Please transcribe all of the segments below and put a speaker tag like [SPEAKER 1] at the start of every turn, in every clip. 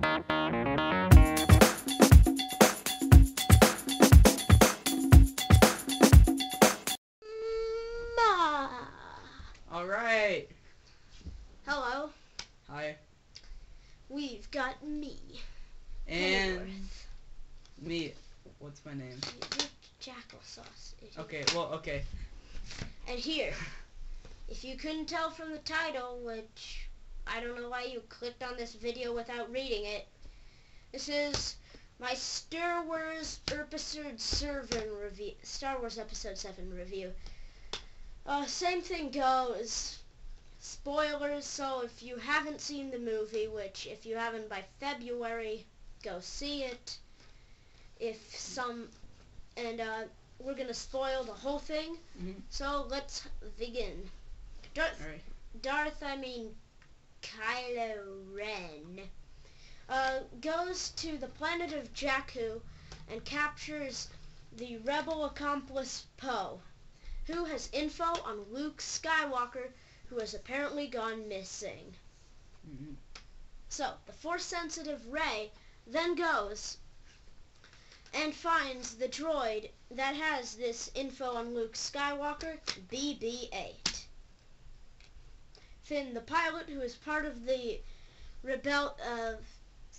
[SPEAKER 1] All right.
[SPEAKER 2] Hello.
[SPEAKER 1] Hi.
[SPEAKER 2] We've got me.
[SPEAKER 1] And
[SPEAKER 2] Pennyworth.
[SPEAKER 1] me. What's my name?
[SPEAKER 2] Jackal sauce.
[SPEAKER 1] Okay. Well. Okay.
[SPEAKER 2] And here, if you couldn't tell from the title, which I don't know why you clicked on this video without reading it, this is my Star Wars Episode 7 review. Star Wars Episode 7 review. Same thing goes. Spoilers, so if you haven't seen the movie, which if you haven't by February, go see it. We're gonna spoil the whole thing. So let's begin. Kylo Ren goes to the planet of Jakku and captures the rebel accomplice Poe, who has info on Luke Skywalker, who has apparently gone missing. So, the Force-sensitive Rey then goes and finds the droid that has this info on Luke Skywalker, BB-8. Finn, the pilot, who is part of the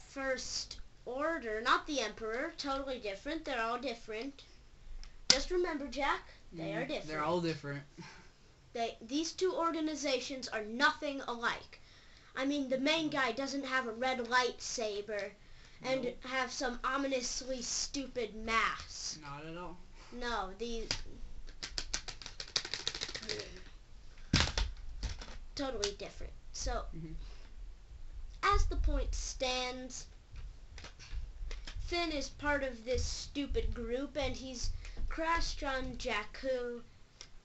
[SPEAKER 2] First Order, not the Emperor, totally different, they're all different. Just remember, Jack, they are different.
[SPEAKER 1] They're all different.
[SPEAKER 2] These two organizations are nothing alike. I mean, the main guy doesn't have a red lightsaber and have some ominously stupid mask.
[SPEAKER 1] Not at all.
[SPEAKER 2] No, totally different. So, as the point stands, Finn is part of this stupid group, and he's crashed on Jakku,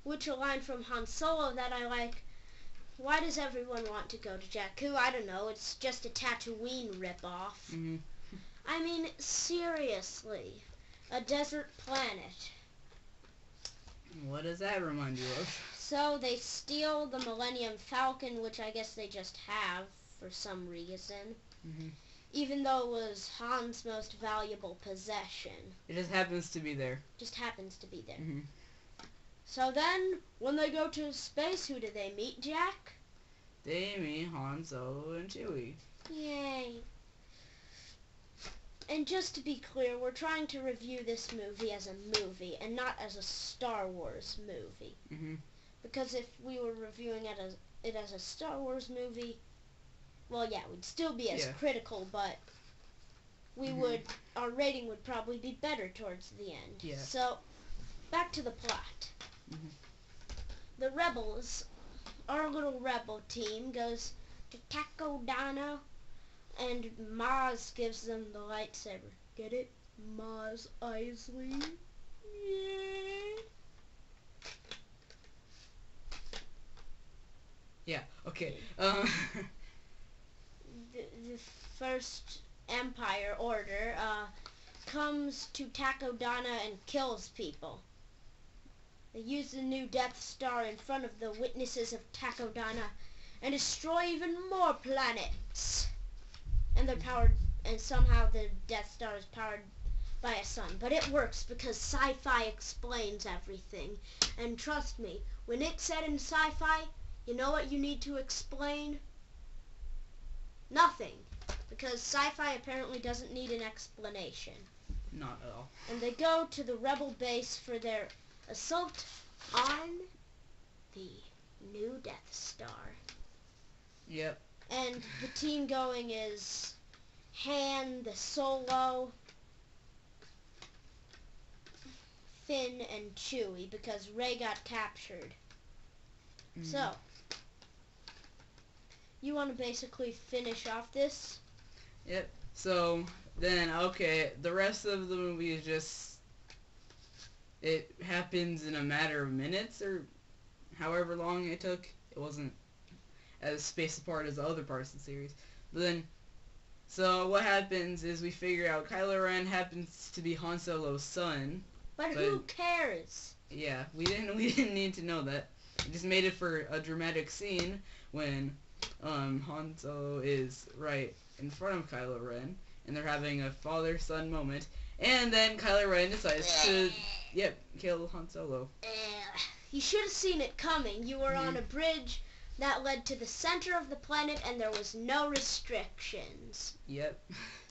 [SPEAKER 2] which a line from Han Solo that I like. Why does everyone want to go to Jakku? I don't know. It's just a Tatooine ripoff. I mean, seriously. A desert planet.
[SPEAKER 1] What does that remind you of?
[SPEAKER 2] So they steal the Millennium Falcon, which I guess they just have for some reason. Even though it was Han's most valuable possession.
[SPEAKER 1] It just happens to be there.
[SPEAKER 2] Just happens to be there. So then, when they go to space, who do they meet, Jack?
[SPEAKER 1] They meet Han, Solo, and Chewie.
[SPEAKER 2] Yay. And just to be clear, we're trying to review this movie as a movie and not as a Star Wars movie. Because if we were reviewing it as a Star Wars movie, well, yeah, we'd still be as critical, but we our rating would probably be better towards the end. So, back to the plot. The rebels, our little rebel team, goes to Takodana, and Maz gives them the lightsaber. Get it? Maz Eisley?
[SPEAKER 1] Yeah, okay.
[SPEAKER 2] The First Empire Order comes to Takodana and kills people. They use the new Death Star in front of the witnesses of Takodana and destroy even more planets. And they're powered, and somehow the Death Star is powered by a sun. But it works because sci-fi explains everything. And trust me, when it's said in sci-fi, you know what you need to explain? Nothing. Because sci-fi apparently doesn't need an explanation.
[SPEAKER 1] Not at all.
[SPEAKER 2] And they go to the rebel base for their assault on the new Death Star.
[SPEAKER 1] Yep.
[SPEAKER 2] And the team going is Han, the Solo, Finn, and Chewie, because Rey got captured. So, you want to basically finish off this?
[SPEAKER 1] Yep. So, then, okay, the rest of the movie is just, it happens in a matter of minutes, or however long it took. It wasn't as spaced apart as the other parts of the series. But then, so what happens is we figure out Kylo Ren happens to be Han Solo's son.
[SPEAKER 2] But who cares?
[SPEAKER 1] Yeah, we didn't need to know that. We just made it for a dramatic scene when Han Solo is in front of Kylo Ren, and they're having a father-son moment, and then Kylo Ren decides to, kill Han Solo.
[SPEAKER 2] You should have seen it coming. You were on
[SPEAKER 1] Mhm.
[SPEAKER 2] a bridge that led to the center of the planet, and there was no restrictions.
[SPEAKER 1] Yep.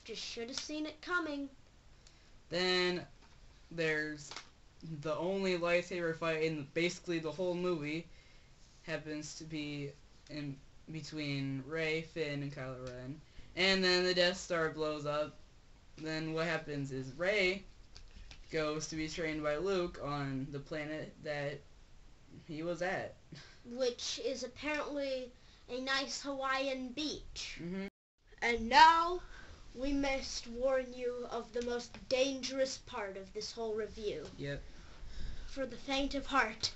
[SPEAKER 2] Just should have seen it coming.
[SPEAKER 1] Then there's the only lightsaber fight in basically the whole movie happens to be in between Rey, Finn, and Kylo Ren. And then the Death Star blows up. Then what happens is Rey goes to be trained by Luke on the planet that he was at.
[SPEAKER 2] Which is apparently a nice Hawaiian beach.
[SPEAKER 1] Mm-hmm.
[SPEAKER 2] And now, we must warn you of the most dangerous part of this whole review.
[SPEAKER 1] Yep.
[SPEAKER 2] For the faint of heart,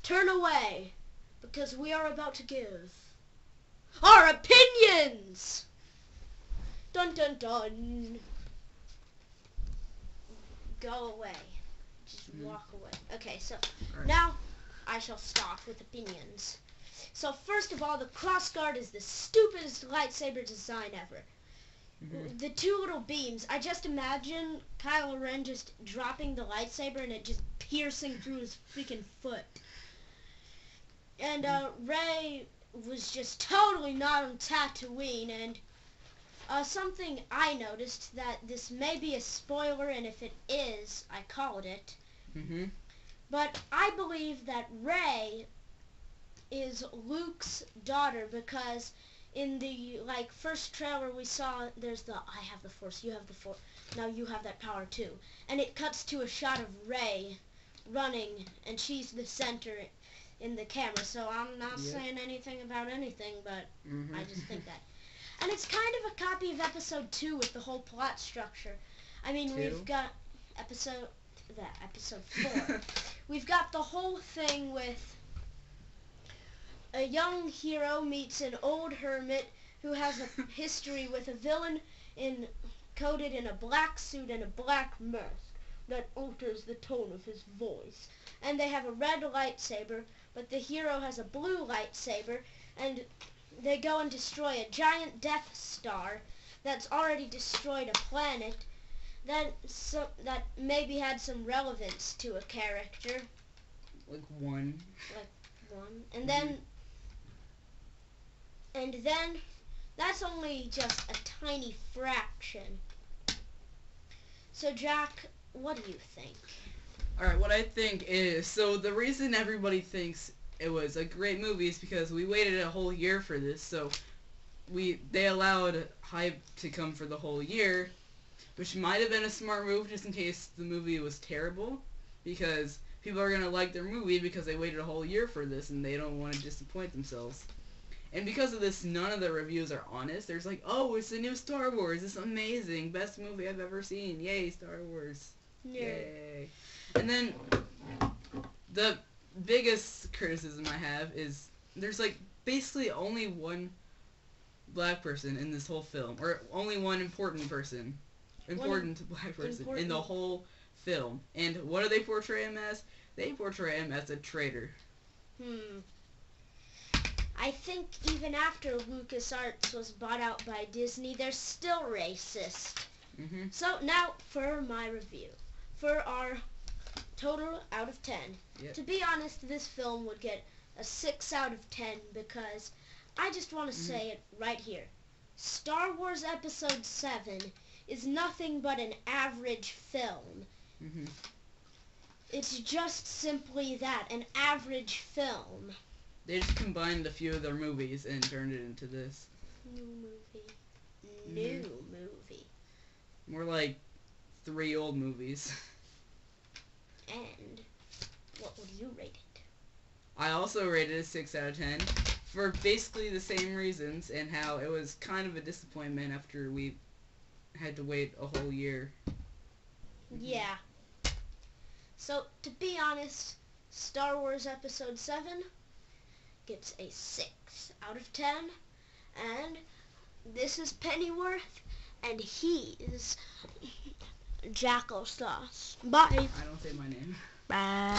[SPEAKER 2] turn away, because we are about to give our opinions! Dun dun dun. Go away. Just walk away. Okay, so now I shall start with opinions. So first of all, the crossguard is the stupidest lightsaber design ever.
[SPEAKER 1] Mm-hmm.
[SPEAKER 2] The two little beams, I just imagine Kylo Ren just dropping the lightsaber and it just piercing through his freaking foot. And Rey was just totally not on Tatooine, and something I noticed, that this may be a spoiler, and if it is, I called it.
[SPEAKER 1] Mm-hmm.
[SPEAKER 2] But I believe that Rey is Luke's daughter, because in the first trailer we saw there's the I have the Force, you have the Force, now you have that power too. And it cuts to a shot of Rey running, and she's the center in the camera. So I'm not saying anything about anything, but I just think that. And it's kind of a copy of episode 2 with the whole plot structure. I mean, we've got episode 4. We've got the whole thing with a young hero meets an old hermit who has a history with a villain coated in a black suit and a black mask that alters the tone of his voice. And they have a red lightsaber, but the hero has a blue lightsaber, and they go and destroy a giant Death Star that's already destroyed a planet that maybe had some relevance to a character.
[SPEAKER 1] Like one.
[SPEAKER 2] And then that's only just a tiny fraction. So Jack, what do you think?
[SPEAKER 1] Alright, what I think is, so the reason everybody thinks it was a great movie is because we waited a whole year for this, so they allowed hype to come for the whole year, which might have been a smart move just in case the movie was terrible, because people are going to like their movie because they waited a whole year for this and they don't want to disappoint themselves. And because of this, none of the reviews are honest. There's like, oh, it's the new Star Wars, it's amazing, best movie I've ever seen, yay, Star Wars, yay. And then the biggest criticism I have is there's basically only one black person in this whole film, or only one important black person in the whole film. And what do they portray him as? They portray him as a traitor.
[SPEAKER 2] I think even after LucasArts was bought out by Disney, they're still racist. So now for my review. For our total out of 10.
[SPEAKER 1] Yep.
[SPEAKER 2] To be honest, this film would get a 6 out of 10 because I just want to say it right here. Star Wars Episode 7 is nothing but an average film. It's just simply that, an average film.
[SPEAKER 1] They just combined a few of their movies and turned it into this.
[SPEAKER 2] New movie.
[SPEAKER 1] More like 3 old movies.
[SPEAKER 2] And what would you rate it?
[SPEAKER 1] I also rated it 6 out of 10 for basically the same reasons, and how it was kind of a disappointment after we had to wait a whole year.
[SPEAKER 2] Yeah. So, to be honest, Star Wars Episode 7 gets a 6 out of 10, and this is Pennyworth, and he is Jackal Sauce. Bye.
[SPEAKER 1] I don't say my name.
[SPEAKER 2] Bye.